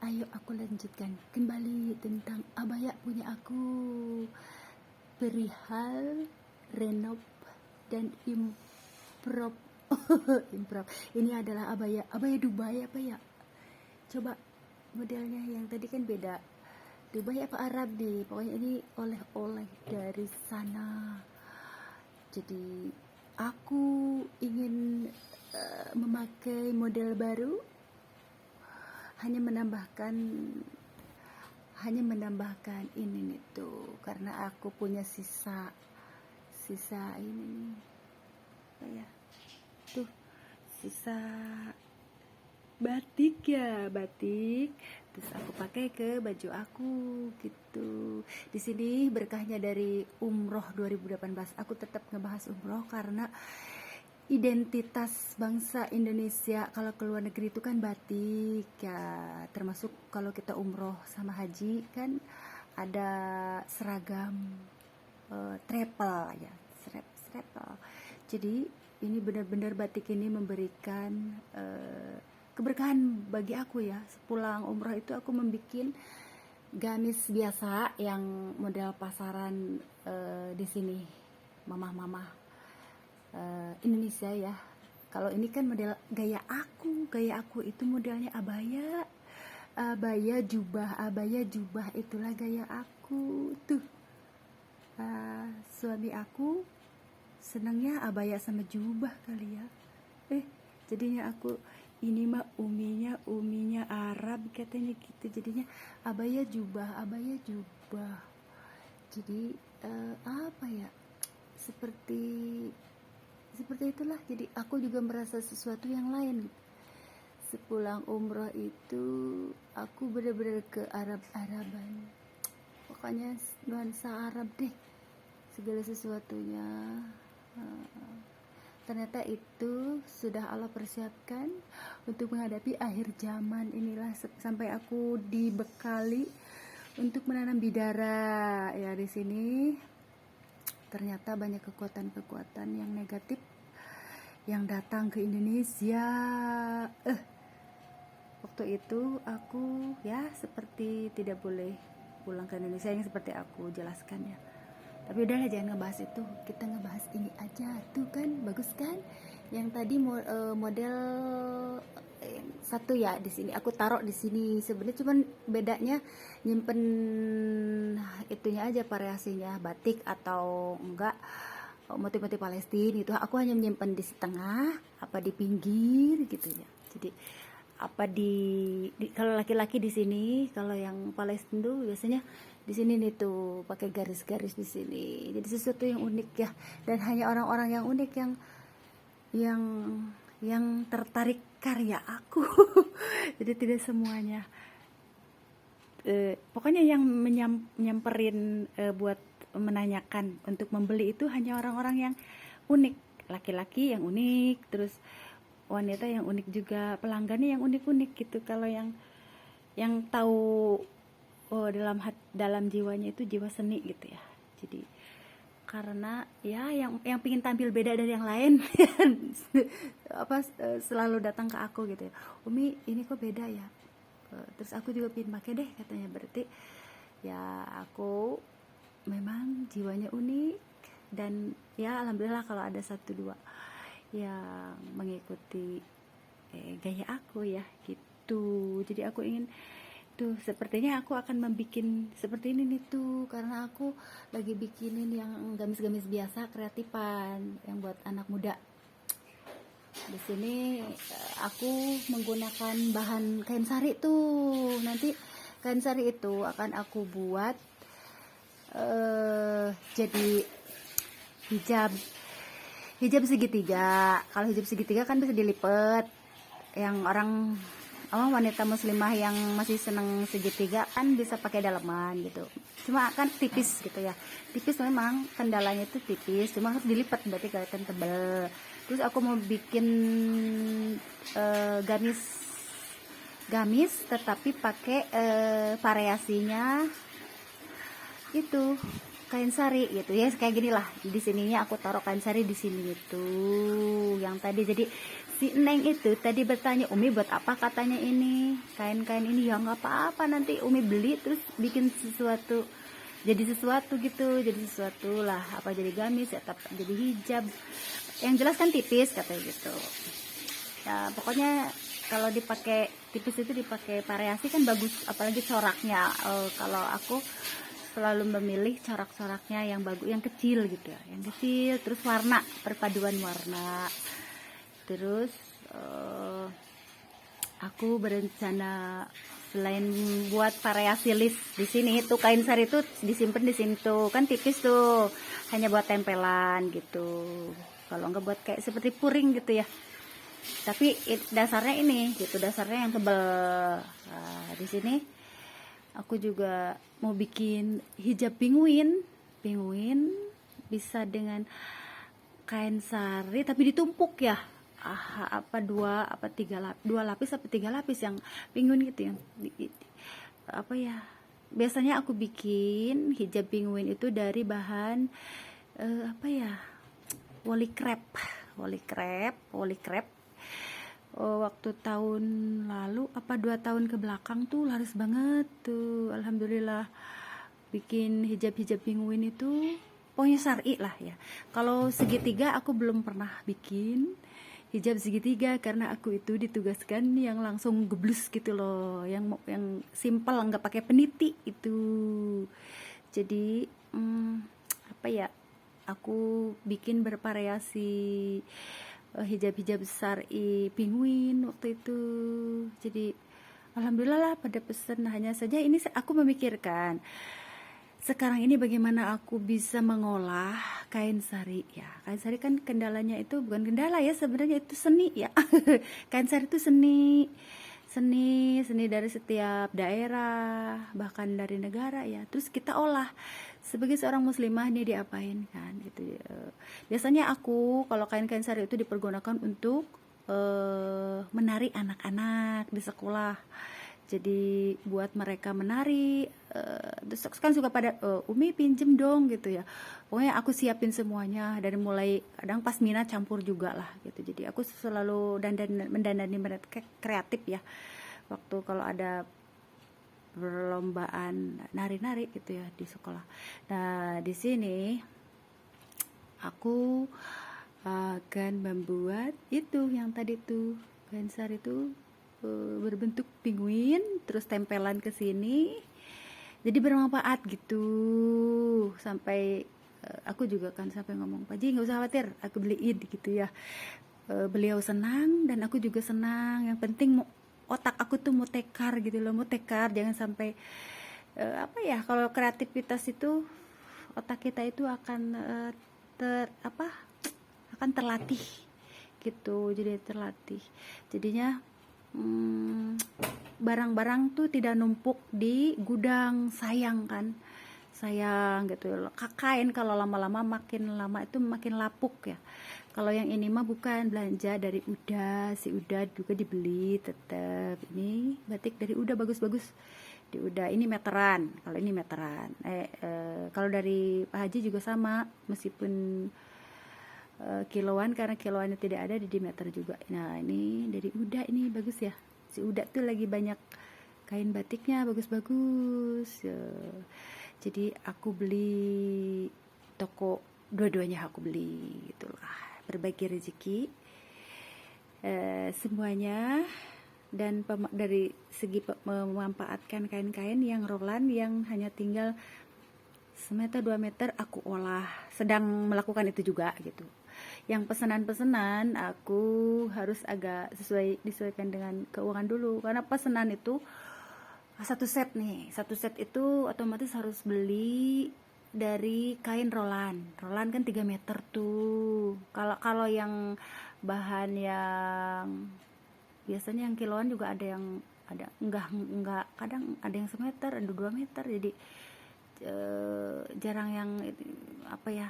ayo aku lanjutkan kembali tentang abaya punya aku, perihal renov dan improv. Improv ini adalah abaya Dubai apa ya, coba modelnya. Yang tadi kan beda, Dubai apa Arab nih, pokoknya ini oleh-oleh dari sana. Jadi aku ingin memakai model baru, hanya menambahkan ini nih tuh, karena aku punya sisa ini nih, apa ya tuh, sisa batik, terus aku pakai ke baju aku gitu. Di sini berkahnya dari umroh 2018, aku tetap ngebahas umroh karena identitas bangsa Indonesia kalau ke luar negeri itu kan batik ya, termasuk kalau kita umroh sama haji kan ada seragam travel ya, travel. Jadi ini benar-benar batik ini memberikan keberkahan bagi aku ya. Sepulang umroh itu aku membuat gamis biasa yang model pasaran di sini, mamah-mamah Indonesia ya. Kalau ini kan model gaya aku itu modelnya abaya jubah, itulah gaya aku tuh. Suami aku senangnya abaya sama jubah kali ya. Jadinya aku ini mah uminya Arab katanya gitu, jadinya abaya jubah. Jadi apa ya, seperti itulah. Jadi aku juga merasa sesuatu yang lain. Sepulang umroh itu aku benar-benar ke Arab-Araban, pokoknya nuansa Arab deh, segala sesuatunya. Ternyata itu sudah Allah persiapkan untuk menghadapi akhir zaman inilah, sampai aku dibekali untuk menanam bidara ya. Di sini ternyata banyak kekuatan yang negatif yang datang ke Indonesia. Waktu itu aku ya seperti tidak boleh pulang ke Indonesia, yang seperti aku jelaskan ya. Tapi udahlah, jangan ngebahas itu, kita ngebahas ini aja. Tuh kan bagus kan, yang tadi model satu ya, di sini aku taruh di sini. Sebenarnya cuman bedanya nyimpen itunya aja, variasinya batik atau enggak motif-motif Palestina itu. Aku hanya menyimpan di tengah apa di pinggir gitu ya. Jadi apa kalau laki-laki di sini, kalau yang Palestina tuh biasanya di sini nih tuh pakai garis-garis di sini. Jadi sesuatu yang unik ya, dan hanya orang-orang yang unik yang tertarik karya aku. Jadi tidak semuanya. Pokoknya yang nyamperin buat menanyakan untuk membeli itu hanya orang-orang yang unik, laki-laki yang unik, terus wanita yang unik juga, pelanggannya yang unik-unik gitu. Kalau yang tahu dalam jiwanya itu jiwa seni gitu ya. Jadi karena ya yang pingin tampil beda dari yang lain selalu datang ke aku gitu ya, Umi ini kok beda ya. Terus aku juga pingin pakai deh katanya. Berarti ya aku memang jiwanya unik, dan ya alhamdulillah kalau ada 1-2 yang mengikuti gaya aku ya gitu. Jadi aku ingin tuh, sepertinya aku akan membuat seperti ini nih tuh, karena aku lagi bikinin yang gamis-gamis biasa, kreatifan yang buat anak muda. Di sini aku menggunakan bahan kain sari tuh. Nanti kain sari itu akan aku buat jadi hijab segitiga. Kalau hijab segitiga kan bisa dilipat. Yang wanita muslimah yang masih seneng segitiga kan bisa pakai daleman gitu. Cuma kan tipis gitu ya. Tipis memang, kendalanya itu tipis, cuma harus dilipat berarti kelihatan tebal. Terus aku mau bikin gamis tetapi pakai variasinya itu kain sari gitu ya, kayak gini lah. Di sininya aku taruh kain sari di sini gitu yang tadi. Jadi Si Neng itu tadi bertanya, Umi buat apa katanya ini kain-kain ini, ya nggak apa-apa, nanti Umi beli terus bikin sesuatu, jadi sesuatu gitu, jadi sesuatu lah, apa jadi gamis atau jadi hijab, yang jelas kan tipis katanya gitu ya. Pokoknya kalau dipakai tipis itu dipakai variasi kan bagus, apalagi coraknya. Kalau aku selalu memilih corak-coraknya yang bagus, yang kecil gitu ya, yang kecil, terus warna, perpaduan warna. Terus aku berencana selain buat variasi list di sini tuh, kain sari tuh disimpan di sini tuh kan tipis tuh, hanya buat tempelan gitu. Kalau nggak buat kayak seperti puring gitu ya. Tapi dasarnya ini gitu, dasarnya yang tebal. Nah, di sini aku juga mau bikin hijab penguin. Penguin bisa dengan kain sari tapi ditumpuk ya. Apa dua apa tiga lapis, dua lapis apa tiga lapis yang penguin gitu, yang apa ya, biasanya aku bikin hijab penguin itu dari bahan apa ya, woli krep. Waktu tahun lalu apa 2 tahun ke belakang tuh laris banget tuh, alhamdulillah. Bikin hijab penguin itu pokoknya syar'i lah ya. Kalau segitiga aku belum pernah bikin hijab segitiga, karena aku itu ditugaskan yang langsung geblus gitu loh, yang simple, nggak pakai peniti itu. Jadi apa ya, aku bikin bervariasi hijab syar'i penguin waktu itu. Jadi alhamdulillah lah pada pesen. Hanya saja ini aku memikirkan sekarang ini bagaimana aku bisa mengolah kain sari ya. Kain sari kan kendalanya itu bukan kendala ya, sebenarnya itu seni ya. Kain sari itu seni dari setiap daerah, bahkan dari negara ya. Terus kita olah. Sebagai seorang muslimah nih diapain kan gitu. Biasanya aku kalau kain-kain sari itu dipergunakan untuk menari anak-anak di sekolah. Jadi buat mereka menari, terus kan suka pada Umi pinjem dong gitu ya. Pokoknya aku siapin semuanya dari mulai, kadang pas minat campur juga lah gitu. Jadi aku selalu mendandani mereka kreatif ya. Waktu kalau ada perlombaan nari-nari gitu ya di sekolah. Nah di sini aku akan membuat itu yang tadi tuh kain sari itu berbentuk penguin, terus tempelan ke sini, jadi bermanfaat gitu. Sampai aku juga kan sampai ngomong, Pak Ji nggak usah khawatir, aku beliin gitu ya. Beliau senang dan aku juga senang. Yang penting otak aku tuh mau tekar gitu loh, mau tekar, jangan sampai apa ya, kalau kreativitas itu otak kita itu akan akan terlatih gitu, jadi terlatih. Jadinya barang-barang tuh tidak numpuk di gudang, sayang kan, sayang gitu. Kain kalau lama-lama makin lama itu makin lapuk ya. Kalau yang ini mah bukan, belanja dari Uda, si Uda juga dibeli tetap. Ini batik dari Uda bagus-bagus di Uda, ini meteran. Kalau ini meteran kalau dari Pak Haji juga sama, meskipun kiloan, karena kiloannya tidak ada di meter juga. Nah ini dari Uda, ini bagus ya, si Uda tuh lagi banyak kain batiknya bagus-bagus jadi aku beli toko, dua-duanya aku beli gitulah, berbagi rezeki semuanya. Dan dari segi memanfaatkan kain-kain yang rolan yang hanya tinggal semeter 2 meter, aku olah, sedang melakukan itu juga gitu. Yang pesanan-pesanan aku harus agak disesuaikan dengan keuangan dulu, karena pesanan itu satu set itu otomatis harus beli dari kain rolan kan 3 meter tuh. Kalau yang bahan yang biasanya yang kiloan juga ada yang enggak, kadang ada yang semeter, ada 2 meter, jadi jarang yang apa ya,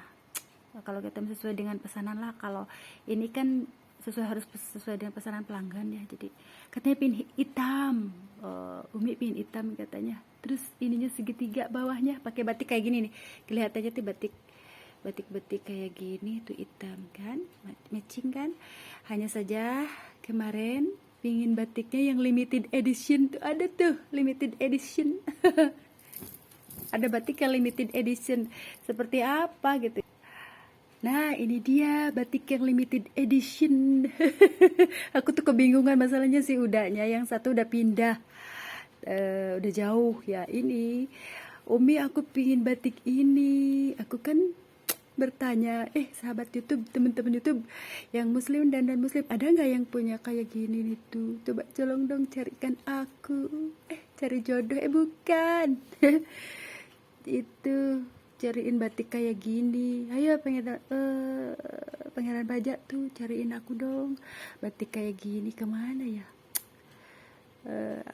kalau kita sesuai dengan pesanan lah. Kalau ini kan harus sesuai dengan pesanan pelanggan ya. Jadi katanya pin hitam, Umi pin hitam katanya, terus ininya segitiga, bawahnya pakai batik kayak gini nih, kelihatannya tuh batik batik-batik kayak gini tuh hitam kan, matching kan. Hanya saja kemarin pingin batiknya yang limited edition tuh, ada tuh limited edition. Ada batik yang limited edition seperti apa gitu. Nah, ini dia batik yang limited edition. Aku tuh kebingungan masalahnya sih udahnya. Yang satu udah pindah, udah jauh ya. Ini, Umi aku pingin batik ini. Aku kan bertanya, sahabat YouTube, teman-teman YouTube yang Muslim dan non-Muslim, ada nggak yang punya kayak gini nih tuh? Coba colong dong carikan aku. Cari jodoh, bukan. Itu cariin batik kayak gini. Ayo Pangeran Bajak tuh cariin aku dong batik kayak gini. Kemana ya?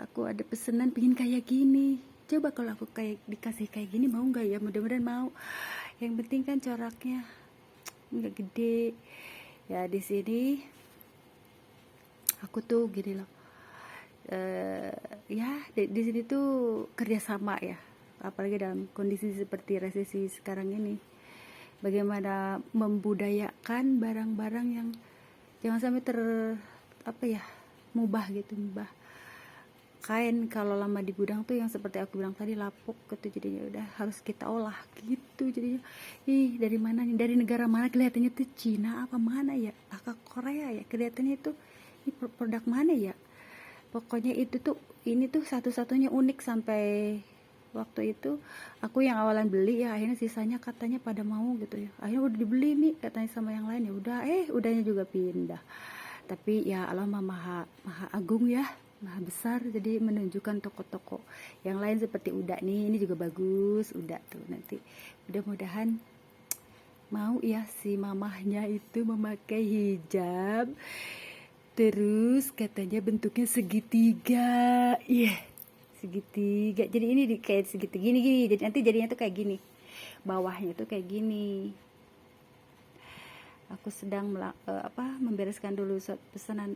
Aku ada pesanan pingin kayak gini. Coba kalau aku kayak dikasih kayak gini mau nggak ya? Mudah-mudahan mau. Yang penting kan coraknya nggak gede. Ya di sini aku tuh gini loh. Ya di sini tuh kerjasama ya. Apalagi dalam kondisi seperti resesi sekarang ini, bagaimana membudayakan barang-barang yang jangan sampai mubah gitu. Mubah kain kalau lama di gudang tuh yang seperti aku bilang tadi lapuk gitu, jadinya udah harus kita olah gitu. Jadinya dari mana nih, dari negara mana kelihatannya tuh, Cina apa mana ya, apa Korea ya, kelihatannya itu ini produk mana ya. Pokoknya itu tuh, ini tuh satu-satunya unik. Sampai waktu itu aku yang awalan beli ya, akhirnya sisanya katanya pada mau gitu ya, akhirnya udah dibeli nih katanya sama yang lain. Ya udah, udahnya juga pindah. Tapi ya Allah maha agung ya, maha besar, jadi menunjukkan toko-toko yang lain seperti Uda nih, ini juga bagus. Uda tuh nanti mudah-mudahan mau ya si mamahnya itu memakai hijab, terus katanya bentuknya segitiga. Segitiga, jadi ini kayak segitiga gini, jadi nanti jadinya tuh kayak gini, bawahnya tuh kayak gini. Aku sedang membereskan dulu pesanan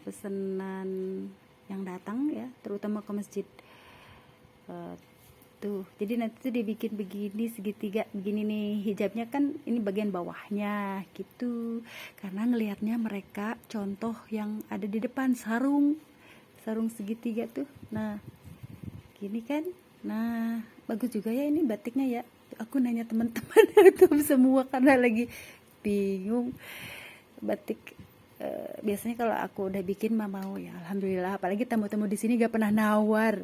yang datang ya, terutama ke masjid. Tuh, jadi nanti tuh dibikin begini segitiga begini nih, hijabnya kan ini bagian bawahnya gitu, karena ngelihatnya mereka contoh yang ada di depan sarung segitiga tuh. Nah gini kan, nah bagus juga ya ini batiknya ya. Aku nanya teman-teman itu semua karena lagi bingung batik. Biasanya kalau aku udah bikin mah mau ya, alhamdulillah. Apalagi tamu-tamu di sini gak pernah nawar.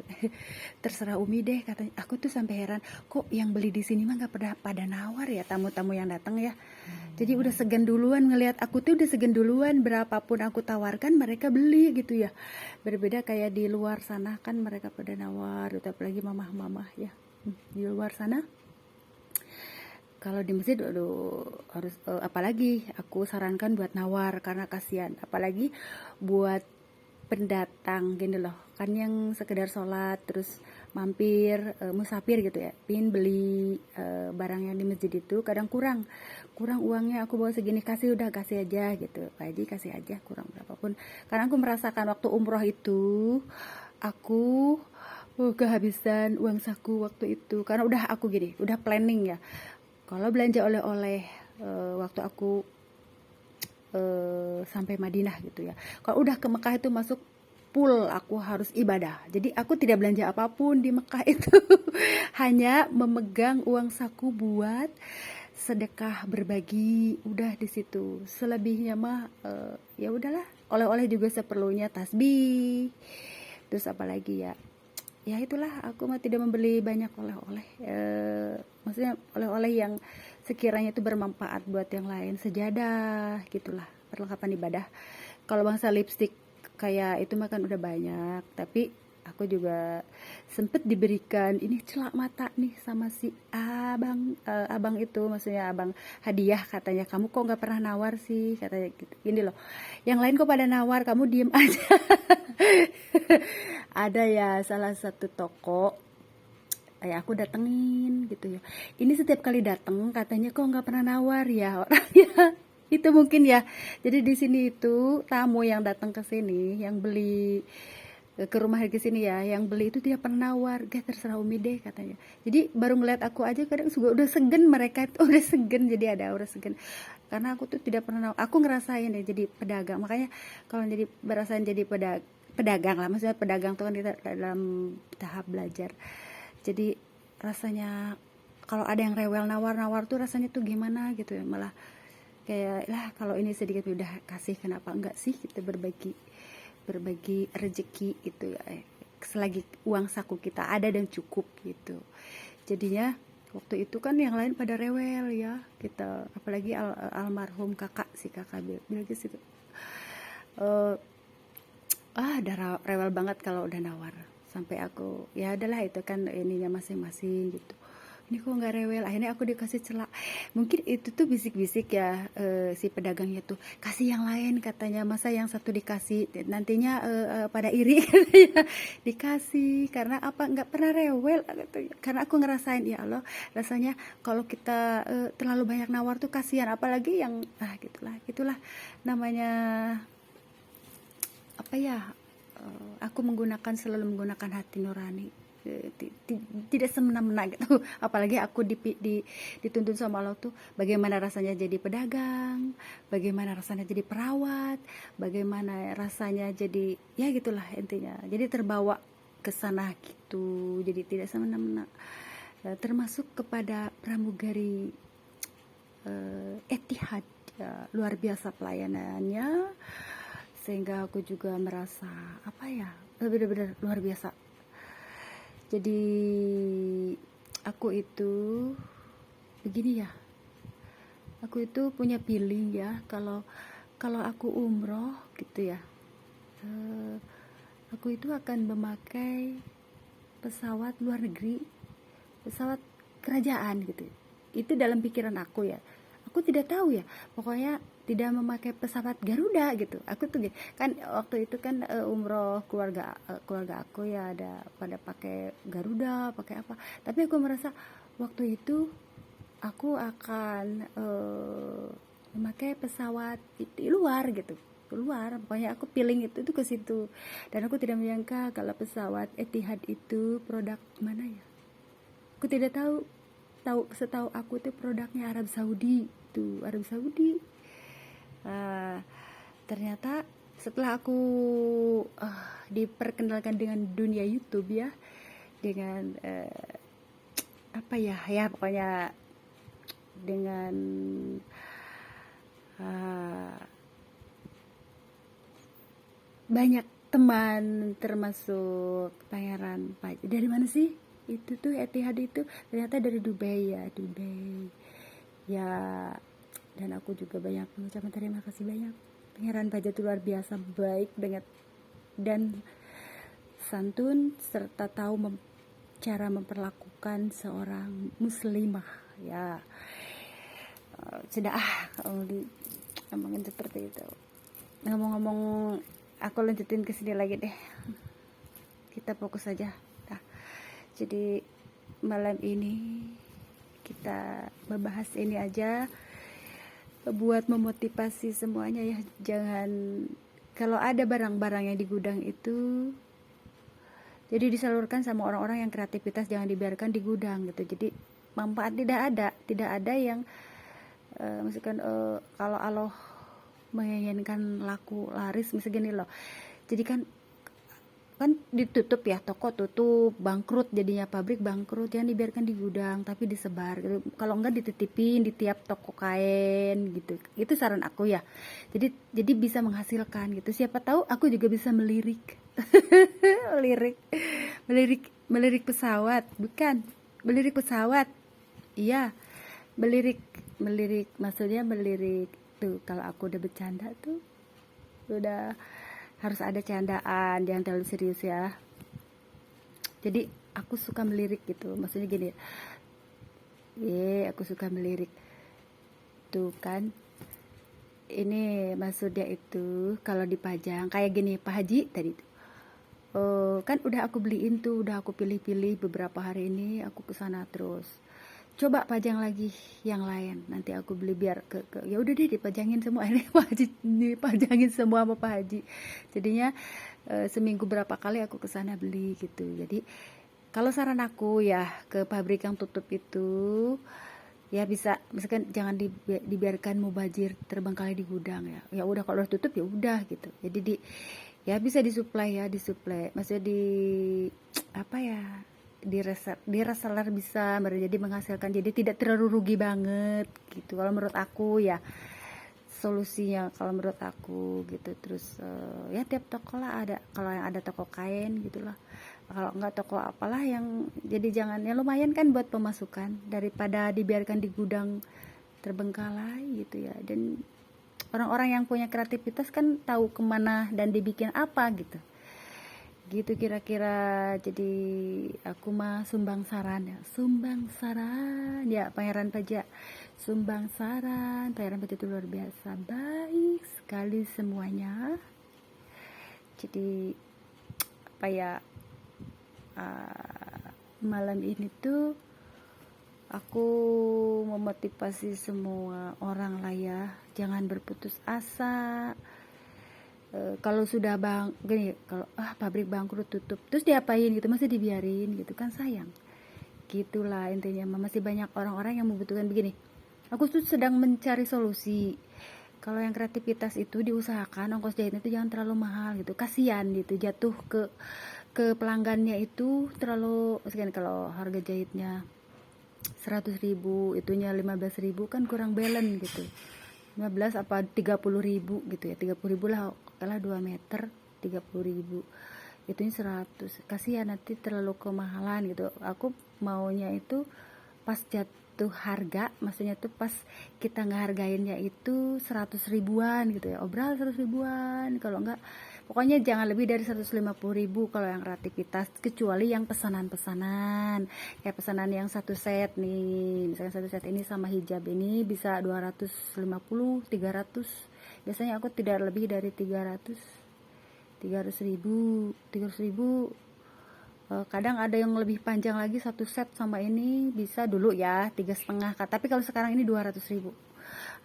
Terserah Umi deh katanya. Aku tuh sampai heran, kok yang beli di sini mah gak pernah pada nawar ya tamu-tamu yang datang ya. Jadi udah segan duluan ngelihat aku tuh, udah segan duluan, berapapun aku tawarkan mereka beli gitu ya. Berbeda kayak di luar sana kan mereka pada nawar, apalagi mamah-mamah ya di luar sana. Kalau di masjid harus apalagi aku sarankan buat nawar, karena kasihan apalagi buat pendatang gini loh kan, yang sekedar sholat terus mampir musafir gitu ya, pin beli barang yang di masjid itu kadang kurang uangnya. Aku bawa segini, kasih aja gitu Pak Haji, kasih aja kurang berapapun. Karena aku merasakan waktu umroh itu aku kehabisan uang saku waktu itu, karena udah aku udah planning ya, kalau belanja oleh-oleh waktu aku sampai Madinah gitu ya. Kalau udah ke Mekah itu masuk full aku harus ibadah. Jadi aku tidak belanja apapun di Mekah itu. Hanya memegang uang saku buat sedekah berbagi, udah di situ. Selebihnya mah ya udahlah, oleh-oleh juga seperlunya, tasbih. Terus apalagi ya. Ya itulah, aku mah tidak membeli banyak oleh-oleh. Maksudnya oleh-oleh yang sekiranya itu bermanfaat buat yang lain, sejadah gitulah, perlengkapan ibadah. Kalau bangsa lipstik kayak itu mah kan udah banyak, tapi aku juga sempet diberikan ini celak mata nih sama si abang itu, maksudnya abang hadiah, katanya kamu kok nggak pernah nawar sih, katanya gitu. Gini loh, yang lain kok pada nawar, kamu diem aja. Ada ya salah satu toko aku datengin gitu ya, ini setiap kali dateng katanya kok nggak pernah nawar ya orangnya. Itu mungkin ya, jadi di sini itu tamu yang datang ke sini yang beli ke rumah ke sini ya, yang beli itu tidak pernah nawar, "Gak, terserah Umi deh," katanya. Jadi baru ngeliat aku aja kadang juga udah segen, mereka itu udah segen, jadi ada aura segen. Karena aku tuh tidak pernah, aku ngerasain ya jadi pedagang. Makanya kalau jadi berasain jadi pedagang lah, maksudnya pedagang tuh kan kita dalam tahap belajar. Jadi rasanya kalau ada yang rewel nawar-nawar tuh rasanya tuh gimana gitu ya, malah kayak lah kalau ini sedikit udah kasih, kenapa enggak sih kita berbagi rezeki gitu ya, selagi uang saku kita ada dan cukup gitu. Jadinya waktu itu kan yang lain pada rewel ya, kita apalagi almarhum kakak, si kakak Bilgis itu udah rewel banget kalau udah nawar, sampai aku ya adalah itu kan ininya masing-masing gitu. Ini kok nggak rewel, akhirnya aku dikasih celak. Mungkin itu tuh bisik-bisik ya, si pedagangnya tuh kasih yang lain katanya, masa yang satu dikasih nantinya pada iri katanya. Dikasih karena apa, nggak pernah rewel gitu. Karena aku ngerasain ya Allah, rasanya kalau kita terlalu banyak nawar tuh kasihan, apalagi yang gitulah namanya apa ya, aku selalu menggunakan hati nurani, tidak semena-mena gitu. Apalagi aku dituntun sama Allah tuh bagaimana rasanya jadi pedagang, bagaimana rasanya jadi perawat, bagaimana rasanya jadi ya gitulah intinya. Jadi terbawa ke sana gitu, jadi tidak semena-mena. Termasuk kepada pramugari Etihad ya, luar biasa pelayanannya, sehingga aku juga merasa apa ya, benar-benar luar biasa. Jadi aku itu begini ya, aku itu punya feeling ya, kalau aku umroh gitu ya, aku itu akan memakai pesawat luar negeri, pesawat kerajaan gitu. Itu dalam pikiran aku ya. Aku tidak tahu ya, pokoknya tidak memakai pesawat Garuda gitu. Aku tuh kan waktu itu kan umroh keluarga aku ya, ada pada pakai Garuda, pakai apa. Tapi aku merasa waktu itu aku akan memakai pesawat di luar gitu, keluar. Pokoknya aku feeling itu ke situ. Dan aku tidak menyangka kalau pesawat Etihad itu produk mana ya. Aku tidak tahu. Setahu aku itu produknya Arab Saudi tuh, Arab Saudi. Ternyata setelah aku diperkenalkan dengan dunia YouTube ya, dengan apa ya pokoknya dengan banyak teman, termasuk Pangeran Pajak. Dari mana sih? Itu tuh Etihad itu ternyata dari Dubai ya. Dan aku juga banyak mengucapkan terima kasih banyak. Pangeran Pajak itu luar biasa baik banget dan santun, serta tahu cara memperlakukan seorang muslimah ya. Sudah ngomongin seperti itu. Ngomong-ngomong, aku lanjutin ke sini lagi deh. Kita fokus aja. Jadi malam ini kita membahas ini aja buat memotivasi semuanya ya. Jangan, kalau ada barang-barang yang di gudang itu jadi disalurkan sama orang-orang yang kreativitas, jangan dibiarkan di gudang gitu. Jadi manfaat tidak ada yang misalkan kalau Allah menginginkan laku laris misalnya gini loh. Jadi kan ditutup ya, toko tutup, bangkrut, jadinya pabrik bangkrut, jangan dibiarkan di gudang tapi disebar gitu. Kalau enggak dititipin di tiap toko kain gitu. Itu saran aku ya. Jadi bisa menghasilkan gitu. Siapa tahu aku juga bisa melirik. melirik pesawat, bukan melirik pesawat. Iya. Melirik maksudnya melirik tuh, kalau aku udah bercanda tuh udah harus ada candaan, jangan terlalu serius ya. Jadi aku suka melirik gitu, maksudnya gini, aku suka melirik tuh kan. Ini maksudnya itu kalau dipajang kayak gini, Pak Haji tadi tuh. Kan udah aku beliin tuh, udah aku pilih-pilih beberapa hari ini, aku kesana terus. coba pajang lagi yang lain, nanti aku beli biar ya udah deh dipajangin semua. Ini Pak Haji dipajangin semua sama Pak Haji. Jadinya seminggu berapa kali aku ke sana beli gitu. Jadi kalau saran aku ya ke pabrik yang tutup itu ya bisa, misalkan jangan dibiarkan mubazir terbengkalai di gudang ya. Ya udah kalau udah tutup ya udah gitu. Jadi ya bisa disuplai maksudnya di apa ya, di reseller bisa jadi menghasilkan, jadi tidak terlalu rugi banget gitu kalau menurut aku ya solusinya, kalau menurut aku gitu. Terus ya tiap toko lah ada, kalau yang ada toko kain gitulah, kalau enggak toko apalah yang, jadi jangan, ya lumayan kan buat pemasukan daripada dibiarkan di gudang terbengkalai gitu ya. Dan orang-orang yang punya kreativitas kan tahu kemana dan dibikin apa gitu kira-kira. Jadi aku mah sumbang saran ya Pangeran Pajak, sumbang saran. Pangeran Pajak itu luar biasa baik sekali semuanya. Jadi apa ya, malam ini tuh aku memotivasi semua orang lah ya, jangan berputus asa. Kalau sudah gini, kalau pabrik bangkrut tutup terus diapain gitu, masih dibiarin gitu kan, sayang. Gitulah intinya, masih banyak orang-orang yang membutuhkan begini. Aku tuh sedang mencari solusi. Kalau yang kreativitas itu diusahakan ongkos jahitnya itu jangan terlalu mahal gitu, kasihan gitu jatuh ke pelanggannya itu terlalu sekian. Kalau harga jahitnya 100.000, itunya 15.000 kan kurang balance gitu. 15 apa 30.000 gitu ya, 30.000 lah, kalah 2 meter 30.000, itunya 100, kasihan nanti terlalu kemahalan gitu. Aku maunya itu pas jatuh harga, maksudnya tuh pas kita ngehargainnya itu 100.000-an gitu ya, obral 100.000-an. Kalau enggak, pokoknya jangan lebih dari 150.000 kalau yang kreativitas, kecuali yang pesanan-pesanan kayak pesanan yang satu set nih, misalnya satu set ini sama hijab ini bisa 250, 300. Biasanya aku tidak lebih dari 300.000. Kadang ada yang lebih panjang lagi, satu set sama ini bisa dulu ya 3,5, tapi kalau sekarang ini 200.000,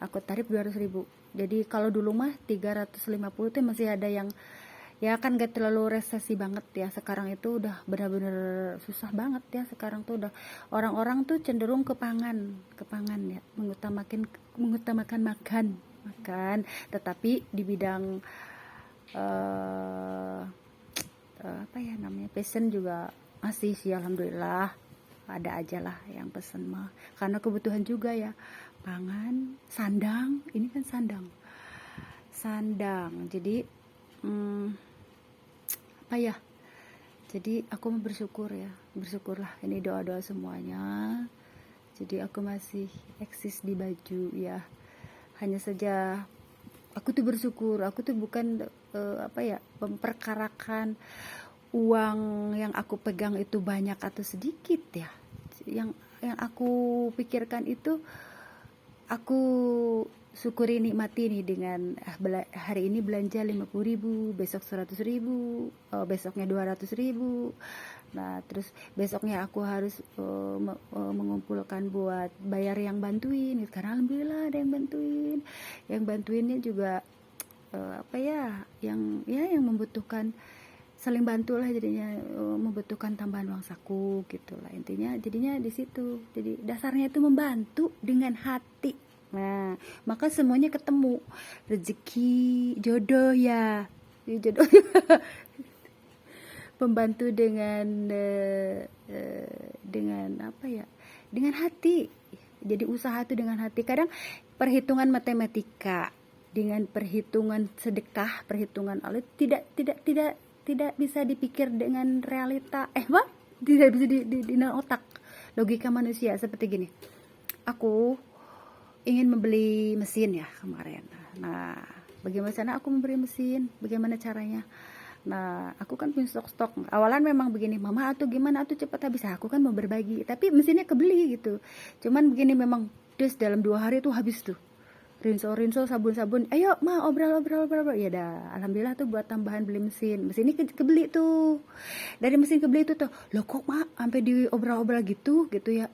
aku tarif 200.000. Jadi kalau dulu mah 350 tuh masih ada yang ya kan gak terlalu resesi banget ya. Sekarang itu udah benar-benar susah banget ya. Sekarang tuh udah orang-orang tuh cenderung ke pangan ya, mengutamakan makan, tetapi di bidang apa ya namanya, pesen juga masih sih, alhamdulillah ada aja lah yang pesen mah, karena kebutuhan juga ya, pangan, sandang, ini kan sandang. Jadi apa ya, jadi aku mau bersyukurlah, ini doa-doa semuanya. Jadi aku masih eksis di baju ya, hanya saja aku tuh bersyukur, aku tuh bukan apa ya, memperkarakan uang yang aku pegang itu banyak atau sedikit ya. Yang aku pikirkan itu, aku syukuri, nikmati nih dengan hari ini belanja 50.000, besok 100.000, besoknya 200.000. Nah terus besoknya aku harus mengumpulkan buat bayar yang bantuin, karena alhamdulillah ada yang bantuin. Yang bantuinnya juga apa ya, yang membutuhkan, saling bantu lah jadinya, membutuhkan tambahan uang saku gitulah intinya. Jadinya di situ, jadi dasarnya itu membantu dengan hati. Nah maka semuanya ketemu, rezeki, jodoh ya, jodoh membantu dengan apa ya, dengan hati. Jadi usaha itu dengan hati. Kadang perhitungan matematika dengan perhitungan sedekah, perhitungan Allah tidak bisa dipikir dengan realita, tidak bisa di dengan otak, logika manusia. Seperti gini, aku ingin membeli mesin ya kemarin. Nah bagaimana aku membeli mesin, bagaimana caranya? Nah aku kan punya stok. Awalan memang begini, mama atau gimana atau cepat habis, aku kan mau berbagi, tapi mesinnya kebeli gitu. Cuman begini, memang dalam 2 hari tuh habis tuh, rinso sabun, ayo ma obrol, ya dah, alhamdulillah tuh buat tambahan beli mesin ini kebeli tuh, dari mesin kebeli itu tuh, lo kok ma sampai di obrol gitu ya,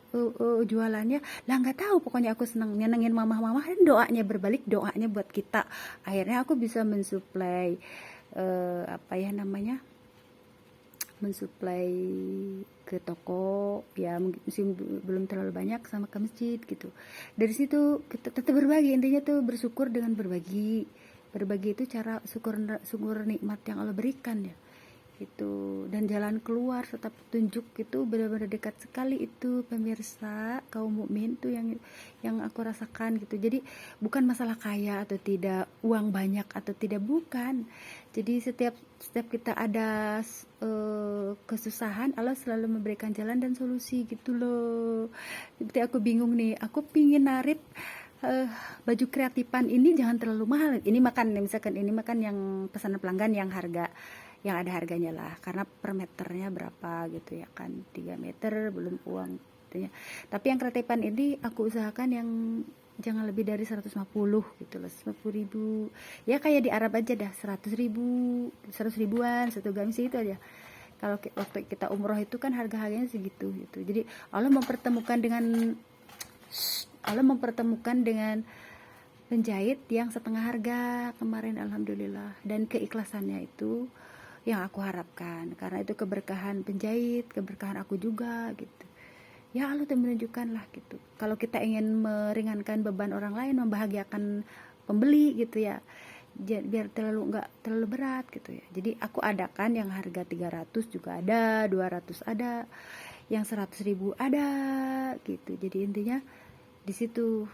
jualannya lah, nggak tahu, pokoknya aku seneng nyenengin mama dan doanya berbalik, doanya buat kita, akhirnya aku bisa mensuplai apa ya namanya, mensuplai ke toko ya, mungkin belum terlalu banyak, sama ke masjid gitu. Dari situ kita tetap berbagi, intinya tuh bersyukur dengan berbagi itu cara syukur nikmat yang Allah berikan ya itu. Dan jalan keluar serta petunjuk itu benar-benar dekat sekali itu, pemirsa kaum mukmin tuh yang aku rasakan gitu. Jadi bukan masalah kaya atau tidak, uang banyak atau tidak, bukan. Jadi setiap kita ada kesusahan, Allah selalu memberikan jalan dan solusi gitu loh. Jadi aku bingung nih, aku pingin narik baju kreatifan ini jangan terlalu mahal. Ini makan misalkan, ini makan yang pesanan pelanggan yang ada harganya lah, karena per meternya berapa gitu ya kan, 3 meter belum uang gitu ya. Tapi yang kreatifan ini aku usahakan yang jangan lebih dari 150 gitu loh, 150 ribu ya, kayak di Arab aja dah, 100 ribuan satu gamis itu aja. Kalau waktu kita umroh itu kan harganya segitu gitu. Jadi Allah mempertemukan dengan penjahit yang setengah harga kemarin, alhamdulillah. Dan keikhlasannya itu yang aku harapkan, karena itu keberkahan penjahit, keberkahan aku juga gitu ya. Allah tuh menunjukkan lah gitu, kalau kita ingin meringankan beban orang lain, membahagiakan pembeli gitu ya, biar nggak terlalu berat gitu ya. Jadi aku adakan yang harga 300 juga ada, 200 ada, yang 100 ribu ada gitu. Jadi intinya di situ.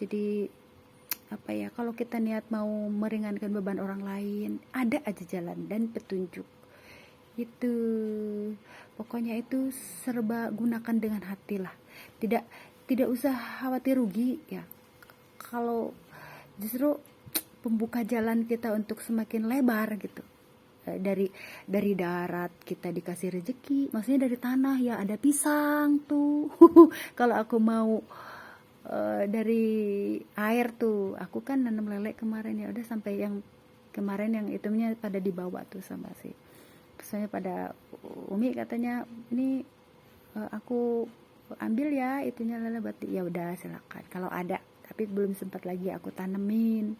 Jadi apa ya, kalau kita niat mau meringankan beban orang lain, ada aja jalan dan petunjuk itu. Pokoknya itu serba gunakan dengan hati lah, tidak usah khawatir rugi ya. Kalau justru pembuka jalan kita untuk semakin lebar gitu. Dari darat kita dikasih rezeki, maksudnya dari tanah ya ada pisang tuh. Kalau aku mau dari air tuh, aku kan nanam lele kemarin ya, udah sampai yang kemarin yang itunya pada dibawa tuh sama si, soalnya pada Umi katanya ini aku ambil ya itunya lele buat, ya udah silakan kalau ada, tapi belum sempat lagi aku tanemin.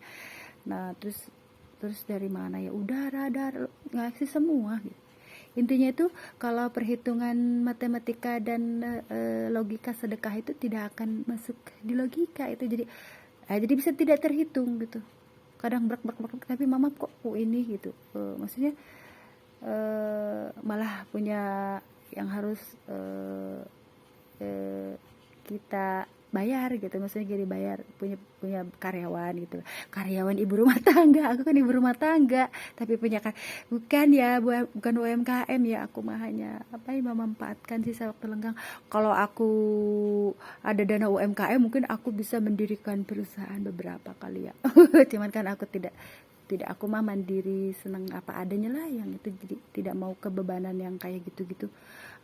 Nah terus dari mana ya, udah radar ngasih semua gitu. Intinya itu kalau perhitungan matematika dan logika sedekah itu tidak akan masuk di logika itu, jadi bisa tidak terhitung gitu. Kadang berak tapi mama kok ini gitu, maksudnya malah punya yang harus kita bayar gitu, maksudnya jadi bayar, punya karyawan gitu, karyawan ibu rumah tangga. Aku kan ibu rumah tangga tapi punya bukan ya, bukan UMKM ya, aku mah hanya apa ya, memanfaatkan sisa waktu lenggang. Kalau aku ada dana UMKM mungkin aku bisa mendirikan perusahaan beberapa kali ya. Cuman kan aku tidak, aku mah mandiri, senang apa adanya lah, yang itu jadi tidak mau kebebanan yang kayak gitu-gitu.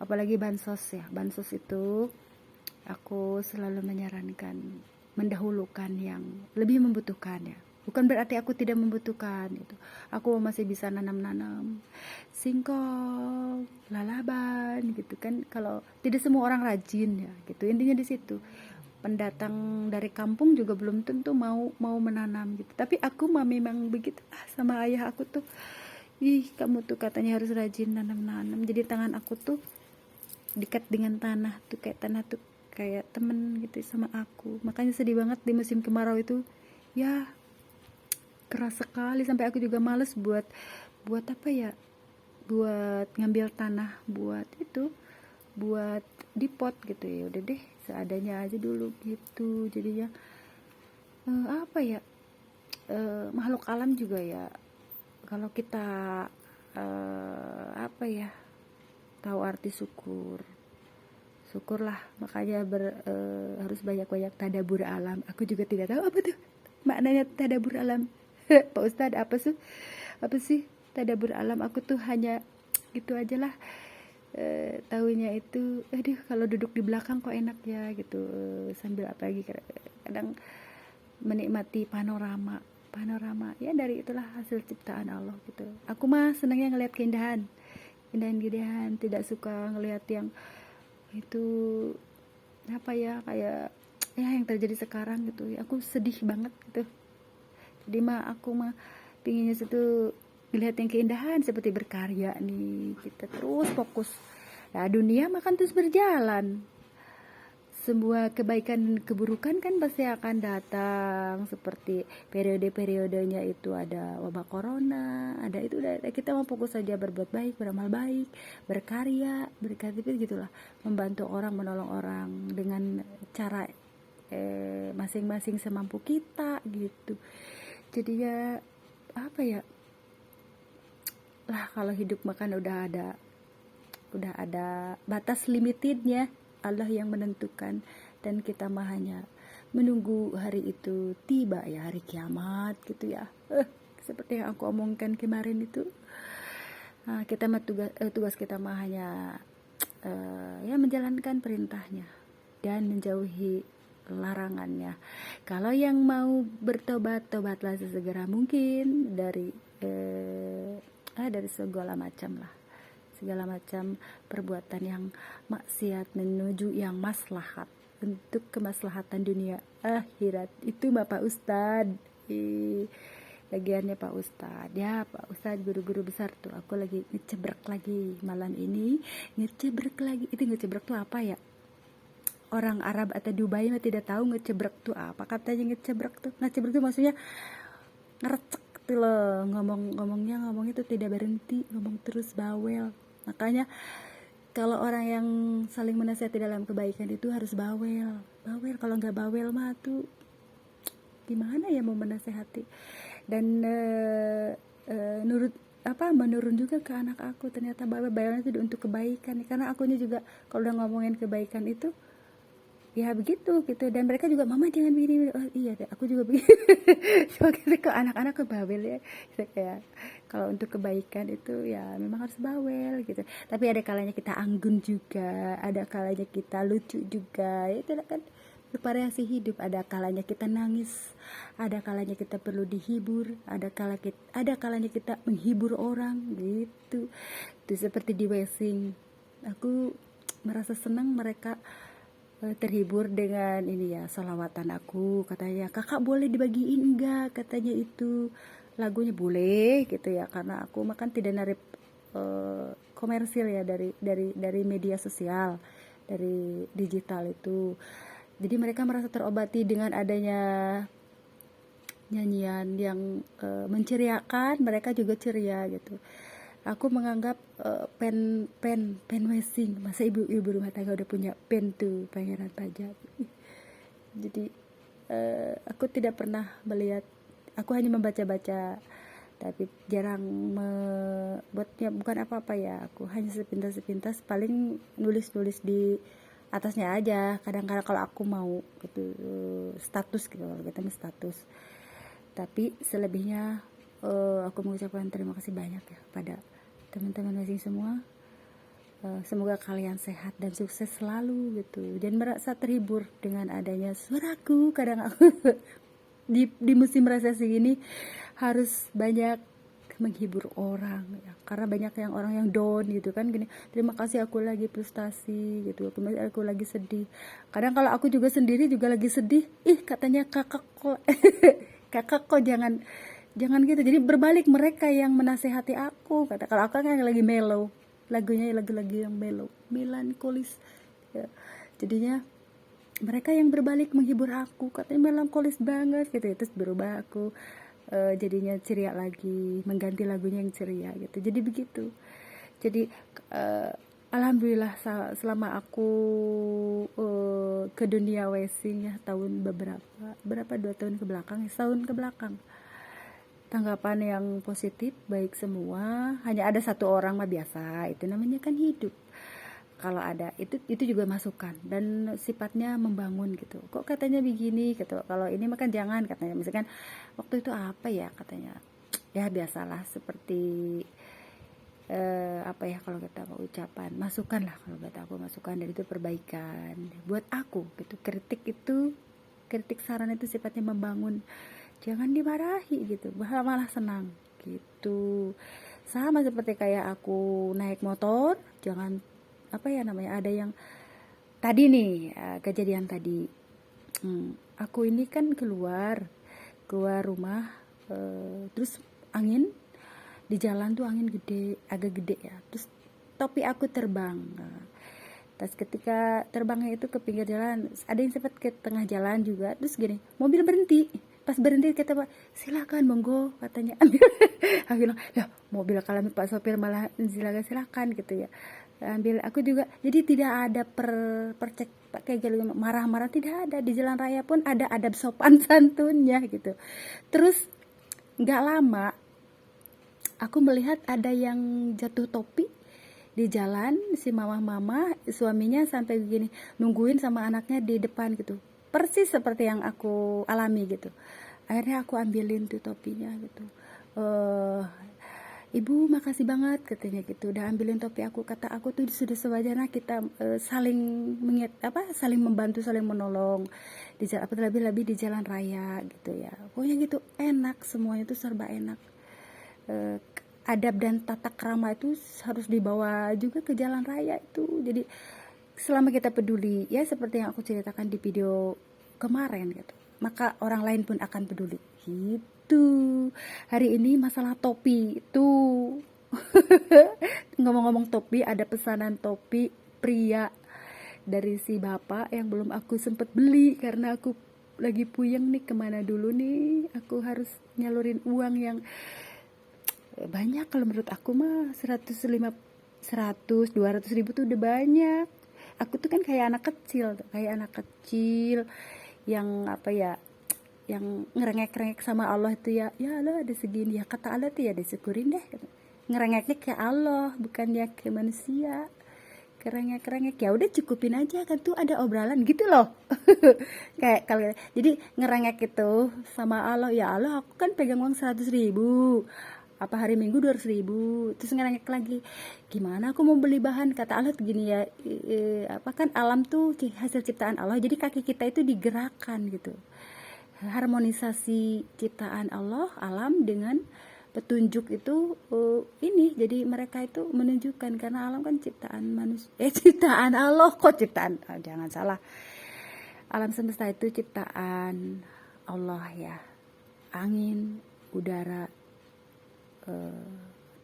Apalagi bansos ya, bansos itu aku selalu menyarankan mendahulukan yang lebih membutuhkan ya. Bukan berarti aku tidak membutuhkan itu. Aku masih bisa nanam singkong, lalaban gitu kan. Kalau tidak semua orang rajin ya gitu. Intinya di situ. Pendatang dari kampung juga belum tentu mau menanam gitu. Tapi aku mah memang begitu sama ayah aku tuh. Ih, kamu tuh katanya harus rajin nanam. Jadi tangan aku tuh dekat dengan tanah tuh, kayak tanah tuh kayak temen gitu sama aku. Makanya sedih banget di musim kemarau itu ya, keras sekali sampai aku juga males buat apa ya, buat ngambil tanah buat di pot gitu. Ya udah deh, seadanya aja dulu gitu. Jadinya apa ya, makhluk alam juga ya, kalau kita apa ya, tahu arti syukurlah. Makanya harus banyak-banyak tadabur alam. Aku juga tidak tahu apa tuh maknanya tadabur alam. Pak Ustadz, apa sih tadabur alam? Aku tuh hanya gitu aja lah, tahunya itu aduh kalau duduk di belakang kok enak ya gitu, sambil apa lagi, kadang menikmati panorama ya, dari itulah hasil ciptaan Allah gitu. Aku mah senangnya ngelihat keindahan, tidak suka ngelihat yang itu apa ya, kayak ya yang terjadi sekarang gitu. Aku sedih banget gitu. Jadi aku mah pinginnya situ melihat yang keindahan, seperti berkarya nih, kita terus fokus. Nah, dunia makan terus berjalan. Sebuah kebaikan dan keburukan kan pasti akan datang, seperti periode-periodenya itu ada wabah corona, ada itu, kita mau fokus saja berbuat baik, beramal baik, berkarya, berkreatif gitulah, membantu orang, menolong orang dengan cara masing-masing semampu kita gitu. Jadi ya apa ya lah, kalau hidup makan udah ada batas limitednya, Allah yang menentukan, dan kita mah hanya menunggu hari itu tiba ya, hari kiamat gitu ya. Seperti yang aku omongkan kemarin itu, kita mah tugas kita mah hanya ya menjalankan perintahnya dan menjauhi larangannya. Kalau yang mau bertobat, tobatlah sesegera mungkin dari segala macam perbuatan yang maksiat menuju yang maslahat, untuk kemaslahatan dunia akhirat. Itu Bapak Ustadz, bagiannya Pak Ustadz ya. Pak Ustadz guru-guru besar tuh, aku lagi ngecebrek lagi malam ini, ngecebrek lagi. Itu ngecebrek tuh apa ya? Orang Arab atau Dubai mah tidak tahu ngecebrek tuh apa katanya. Ngecebrek tuh maksudnya ngerecek tuh loh, ngomongnya itu tidak berhenti, ngomong terus, bawel. Makanya kalau orang yang saling menasihati dalam kebaikan itu harus bawel. Kalau nggak bawel mah tuh gimana ya mau menasehati. Dan menurun juga ke anak aku, ternyata bawelnya itu untuk kebaikan, karena akunya juga kalau udah ngomongin kebaikan itu ya begitu gitu. Dan mereka juga, mama jangan begini. Oh iya deh, aku juga begitu. Cuma gitu, ke anak-anak ke bawel ya. Kayak kalau untuk kebaikan itu ya memang harus bawel gitu. Tapi ada kalanya kita anggun juga, ada kalanya kita lucu juga. Itu kan bervariasi hidup. Ada kalanya kita nangis, ada kalanya kita perlu dihibur, ada kalanya kita menghibur orang gitu. Itu seperti di Wesing, aku merasa senang mereka terhibur dengan ini ya, sholawatan aku. Katanya, kakak boleh dibagiin enggak, katanya itu lagunya. Boleh gitu ya, karena aku makan tidak narip komersil ya, dari media sosial, dari digital itu. Jadi mereka merasa terobati dengan adanya nyanyian yang menceriakan, mereka juga ceria gitu. Aku menganggap pen Wesing, masa ibu rumah tangga udah punya pen tuh, Pangeran Pajak. Jadi aku tidak pernah melihat, aku hanya membaca-baca, tapi jarang buatnya, bukan apa-apa ya, aku hanya sepintas paling nulis di atasnya aja. Kadang-kadang kalau aku mau gitu, status gitu, kalau kita status. Tapi selebihnya aku mengucapkan terima kasih banyak ya pada teman-teman Wesing semua. Semoga kalian sehat dan sukses selalu gitu, dan merasa terhibur dengan adanya suaraku. Kadang aku di musim resesi ini harus banyak menghibur orang ya, karena banyak yang orang yang down gitu kan, gini, terima kasih aku lagi frustasi gitu, aku lagi sedih. Kadang kalau aku juga sendiri juga lagi sedih, katanya kakak kok kakak kok jangan gitu. Jadi berbalik, mereka yang menasehati aku. Kalau aku kan lagi mellow, lagunya lagu-lagu yang mellow, melankolis ya. Jadinya mereka yang berbalik menghibur aku, katanya melankolis banget gitu. Terus berubah aku jadinya ceria lagi, mengganti lagunya yang ceria gitu. Jadi begitu. Jadi alhamdulillah selama aku ke dunia Wesing ya, tahun berapa 2 tahun ke belakang, setahun ke belakang, tanggapan yang positif baik semua. Hanya ada satu orang mah biasa, itu namanya kan hidup. Kalau ada itu juga masukan dan sifatnya membangun gitu. Kok katanya begini gitu, kalau ini makan jangan, katanya. Misalkan waktu itu apa ya katanya, ya biasalah seperti apa ya, kalau kita mau ucapan masukan lah, kalau kata aku masukan, dan itu perbaikan buat aku gitu. Kritik itu kritik saran itu sifatnya membangun, jangan dimarahi gitu, malah senang gitu. Sama seperti kayak aku naik motor, jangan ada yang tadi nih, kejadian tadi. Aku ini kan keluar rumah, terus angin di jalan tuh angin gede, agak gede ya, terus topi aku terbang. Terus ketika terbangnya itu ke pinggir jalan, ada yang sempat ke tengah jalan juga, terus gini, mobil berhenti. Pas berhenti kata Pak, silakan monggo, katanya ambil. Aku bilang, ya mobil kalau Pak sopir malah silakan gitu ya, ambil. Aku juga, jadi tidak ada percek kayak gitu, marah-marah tidak ada. Di jalan raya pun ada adab sopan santunnya gitu. Terus nggak lama aku melihat ada yang jatuh topi di jalan, si mama suaminya sampai begini nungguin sama anaknya di depan gitu, persis seperti yang aku alami gitu. Akhirnya aku ambilin tuh topinya gitu. Ibu makasih banget katanya gitu, udah ambilin topi aku. Kata aku tuh sudah sewajarnya kita saling saling membantu, saling menolong di jalan, lebih-lebih di jalan raya gitu ya. Pokoknya gitu enak, semuanya tuh serba enak. Adab dan tata krama itu harus dibawa juga ke jalan raya itu. Jadi selama kita peduli ya, seperti yang aku ceritakan di video kemarin gitu, maka orang lain pun akan peduli gitu. Hari ini masalah topi itu. Ngomong-ngomong topi, ada pesanan topi pria dari si bapak yang belum aku sempet beli karena aku lagi puyeng nih kemana dulu nih. Aku harus nyalurin uang yang banyak. Kalau menurut aku mah 200 ribu tuh udah banyak. Aku tuh kan kayak anak kecil yang yang ngerengek-rengek sama Allah itu ya Allah ada segini ya, kata Allah tuh ya disyukurin deh gitu. Ngerengeknya ke Allah, bukannya ke manusia. Kerengek ya udah cukupin aja kan, tuh ada obrolan gitu loh. Kayak kalau jadi ngerengek itu sama Allah, ya Allah aku kan pegang uang 100 ribu, apa hari Minggu 200 ribu, terus ngerengek lagi, gimana aku mau beli bahan, kata Allah gini ya, kan alam tuh hasil ciptaan Allah, jadi kaki kita itu digerakkan gitu, harmonisasi ciptaan Allah, alam dengan petunjuk itu, ini jadi mereka itu menunjukkan, karena alam kan ciptaan manusia, ciptaan Allah, kok ciptaan, jangan salah, alam semesta itu ciptaan Allah ya, angin, udara,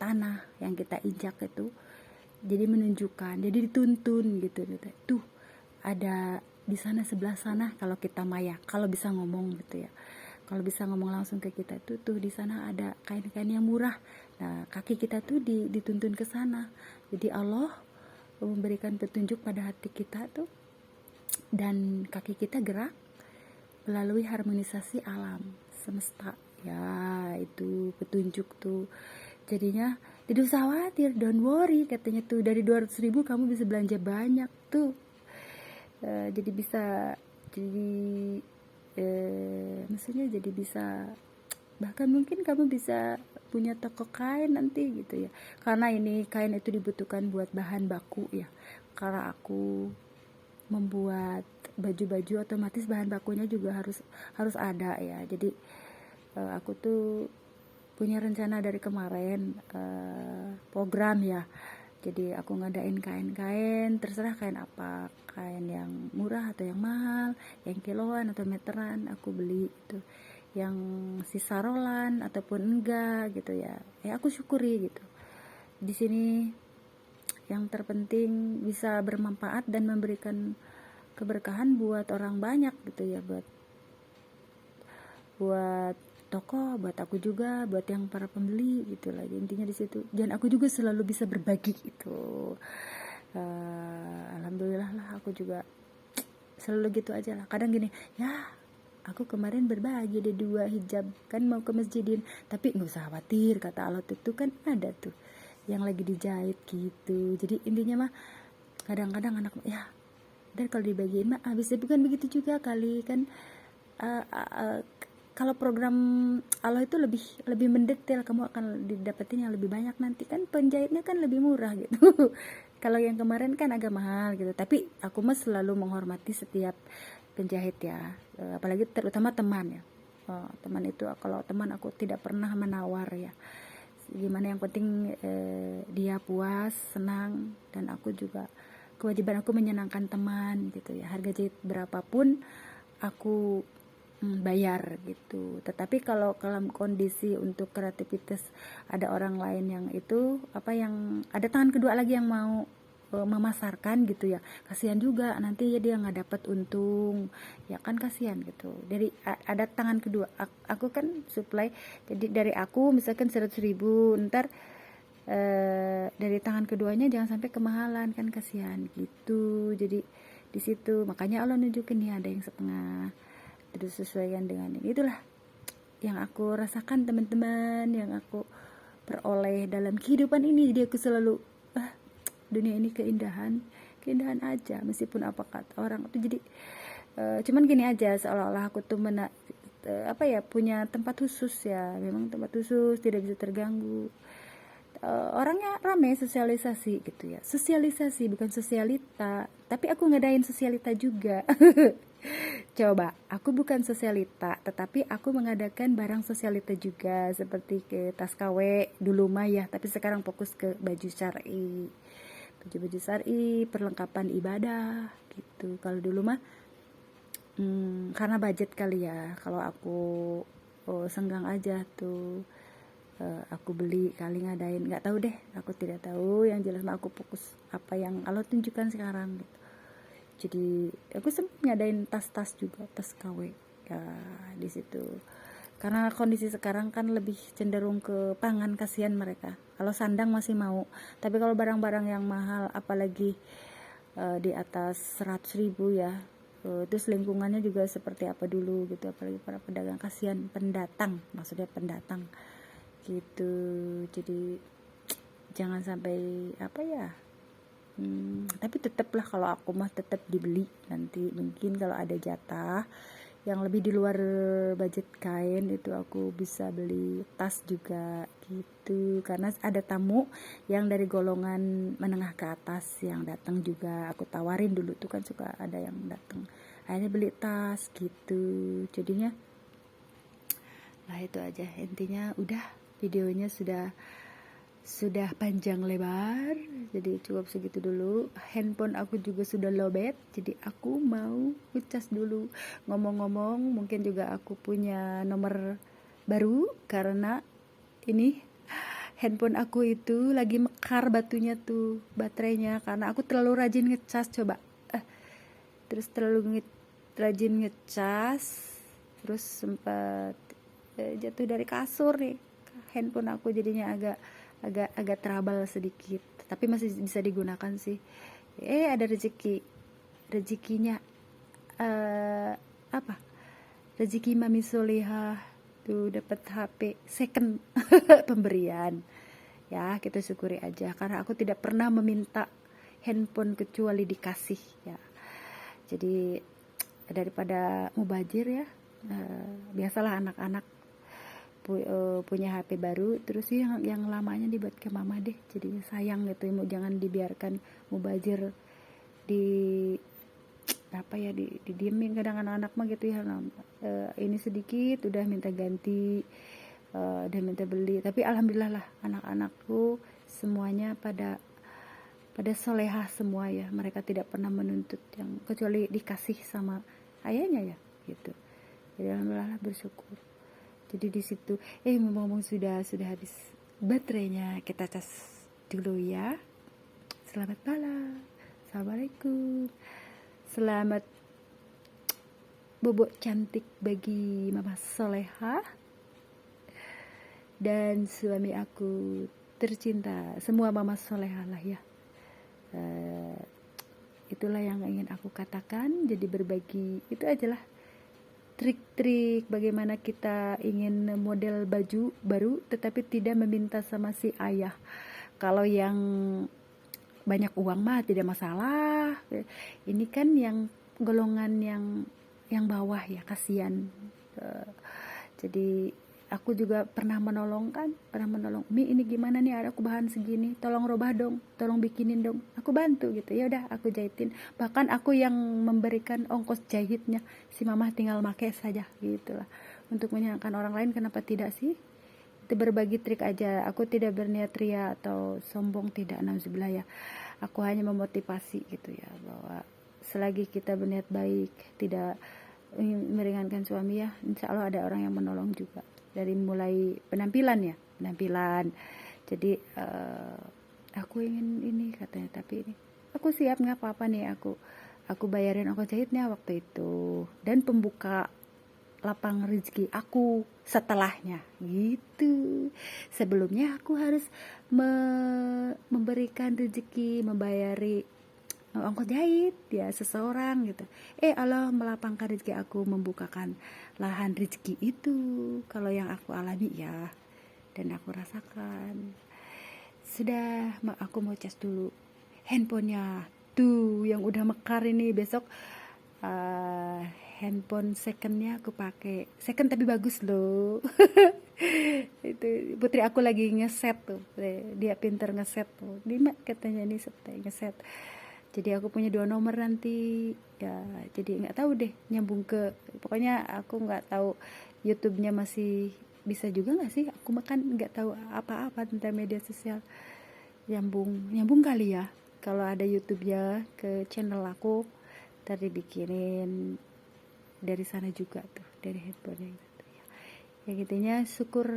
tanah yang kita injak itu, jadi menunjukkan, jadi dituntun gitu. Tuh ada di sana, sebelah sana, kalau kita maya, kalau bisa ngomong gitu ya, kalau bisa ngomong langsung ke kita tuh di sana ada kain-kain yang murah. Nah kaki kita tuh dituntun ke sana, jadi Allah memberikan petunjuk pada hati kita tuh, dan kaki kita gerak melalui harmonisasi alam semesta ya, itu petunjuk tuh. Jadinya tidak usah khawatir, don't worry katanya tuh, dari 200 ribu kamu bisa belanja banyak tuh. Jadi bisa, maksudnya jadi bisa, bahkan mungkin kamu bisa punya toko kain nanti gitu ya, karena ini kain itu dibutuhkan buat bahan baku ya, karena aku membuat baju-baju otomatis bahan bakunya juga harus ada ya. Jadi aku tuh punya rencana dari kemarin, program ya, jadi aku ngadain kain-kain, terserah kain apa, kain yang murah atau yang mahal, yang kiloan atau meteran aku beli itu, yang sisa rolan ataupun enggak gitu ya, aku syukuri gitu. Di sini yang terpenting bisa bermanfaat dan memberikan keberkahan buat orang banyak gitu ya, buat toko, buat aku juga, buat yang para pembeli gitu lah, intinya di situ. Dan aku juga selalu bisa berbagi gitu. Alhamdulillah lah, aku juga selalu gitu aja lah. Kadang gini ya, aku kemarin berbagi ada 2 hijab kan, mau ke masjidin, tapi nggak usah khawatir kata Allah, itu kan ada tuh yang lagi dijahit gitu. Jadi intinya mah kadang-kadang anak ya, dan kalau dibagiin mah habisnya bukan begitu juga kali kan. Kalau program Allah itu lebih mendetail, kamu akan didapetin yang lebih banyak nanti kan, penjahitnya kan lebih murah gitu. Kalau yang kemarin kan agak mahal gitu, tapi aku mah selalu menghormati setiap penjahit ya, apalagi terutama teman ya. Teman itu, kalau teman aku tidak pernah menawar ya, gimana yang penting dia puas, senang, dan aku juga kewajiban aku menyenangkan teman gitu ya. Harga jahit berapapun aku bayar gitu. Tetapi kalau dalam kondisi untuk kreativitas ada orang lain yang itu yang ada tangan kedua lagi yang mau memasarkan gitu ya, kasihan juga nanti ya dia nggak dapat untung ya kan, kasihan gitu. Dari ada tangan kedua, aku kan supply, jadi dari aku misalkan 100.000, ntar dari tangan keduanya jangan sampai kemahalan kan, kasihan gitu. Jadi di situ makanya Allah nunjukin nih ada yang setengah, terus sesuaikan dengan ini. Itulah yang aku rasakan teman-teman, yang aku peroleh dalam kehidupan ini. Jadi aku selalu dunia ini keindahan aja, meskipun apa kata orang itu. Jadi cuman gini aja, seolah-olah aku tuh punya tempat khusus ya, memang tempat khusus, tidak bisa terganggu. Orangnya rame, sosialisasi gitu ya, sosialisasi bukan sosialita, tapi aku ngadain sosialita juga. Coba, aku bukan sosialita, tetapi aku mengadakan barang sosialita juga, seperti ke tas KW dulu mah ya, tapi sekarang fokus ke baju syar'i, baju syar'i, perlengkapan ibadah gitu. Kalau dulu mah karena budget kali ya, kalau aku senggang aja tuh aku beli kali ngadain, nggak tahu deh, aku tidak tahu. Yang jelas mah aku fokus apa yang Allah tunjukkan sekarang gitu. Jadi aku sempat ngadain tas-tas juga, tas KW ya di situ. Karena kondisi sekarang kan lebih cenderung ke pangan, kasihan mereka. Kalau sandang masih mau, tapi kalau barang-barang yang mahal, apalagi di atas 100.000 ya, terus lingkungannya juga seperti apa dulu gitu, apalagi para pedagang, kasihan pendatang, maksudnya pendatang gitu. Jadi jangan sampai tapi tetaplah, kalau aku mah tetap dibeli nanti. Mungkin kalau ada jatah yang lebih di luar budget kain itu, aku bisa beli tas juga gitu. Karena ada tamu yang dari golongan menengah ke atas yang datang juga, aku tawarin dulu tuh kan, suka ada yang datang, akhirnya beli tas gitu. Jadinya lah itu aja intinya. Udah, videonya sudah panjang lebar, jadi cukup segitu dulu. Handphone aku juga sudah lowbat, jadi aku mau ngecas dulu. Ngomong-ngomong, mungkin juga aku punya nomor baru, karena ini handphone aku itu lagi mekar batunya tuh, baterainya, karena aku terlalu rajin ngecas. Coba terus terlalu rajin ngecas, terus sempat jatuh dari kasur nih handphone aku, jadinya agak trouble sedikit, tapi masih bisa digunakan sih. Ada rezekinya rezeki Mami Solehah tuh, dapat HP second pemberian ya, kita syukuri aja. Karena aku tidak pernah meminta handphone kecuali dikasih ya. Jadi daripada mubazir ya, biasalah anak-anak punya HP baru, terus yang lamanya dibuat ke mama deh, jadi sayang gitu. Jangan dibiarkan mubazir, didiemin. Kadang anak-anak mah gitu ya, ini sedikit udah minta ganti, udah minta beli. Tapi alhamdulillah lah, anak-anakku semuanya pada solehah semua ya, mereka tidak pernah menuntut yang kecuali dikasih sama ayahnya ya gitu. Jadi alhamdulillah, bersyukur. Jadi di situ ngomong sudah habis baterainya, kita cas dulu ya. Selamat malam, assalamualaikum, selamat bobok cantik bagi Mama Solehah dan suami aku tercinta, semua Mama Solehah lah ya. Itulah yang ingin aku katakan. Jadi berbagi itu aja lah, trik-trik bagaimana kita ingin model baju baru tetapi tidak meminta sama si ayah. Kalau yang banyak uang mah tidak masalah. Ini kan yang golongan yang bawah ya, kasihan. Jadi aku juga pernah menolong, Mi ini gimana nih, ada aku bahan segini, tolong robah dong, tolong bikinin dong, aku bantu gitu. Ya udah aku jahitin, bahkan aku yang memberikan ongkos jahitnya, si mamah tinggal make saja gitu lah. Untuk menyenangkan orang lain, kenapa tidak sih? Itu berbagi trik aja. Aku tidak berniat ria atau sombong, tidak, nauzubillah ya. Aku hanya memotivasi gitu ya, bahwa selagi kita berniat baik, tidak meringankan suami ya, insya Allah ada orang yang menolong juga. Dari mulai penampilan, jadi aku ingin ini katanya, tapi ini aku siap, nggak apa-apa nih, aku bayarin ongkos jahitnya waktu itu, dan pembuka lapang rezeki aku setelahnya gitu. Sebelumnya aku harus memberikan rezeki, membayari ongkos jahit ya seseorang gitu. Allah melapangkan rezeki aku, membukakan lahan rezeki itu. Kalau yang aku alami ya, dan aku rasakan. Sudah, aku mau cas dulu handphonenya tuh yang udah mekar ini. Besok handphone secondnya aku pakai, second tapi bagus loh. Itu putri aku lagi ngeset tuh, dia pinter ngeset tuh, Dima katanya ini ngeset. Jadi aku punya 2 nomor nanti ya, jadi nggak tahu deh nyambung ke, pokoknya aku nggak tahu YouTube-nya masih bisa juga nggak sih, aku makan nggak tahu apa-apa tentang media sosial. Nyambung kali ya kalau ada YouTube-nya ke channel aku, tadi bikinin dari sana juga tuh, dari handphone gitu ya. Gitunya, syukur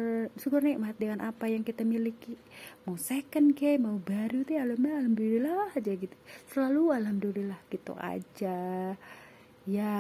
nikmat dengan apa yang kita miliki, mau second ke mau baru tuh, alhamdulillah aja gitu, selalu alhamdulillah gitu aja ya.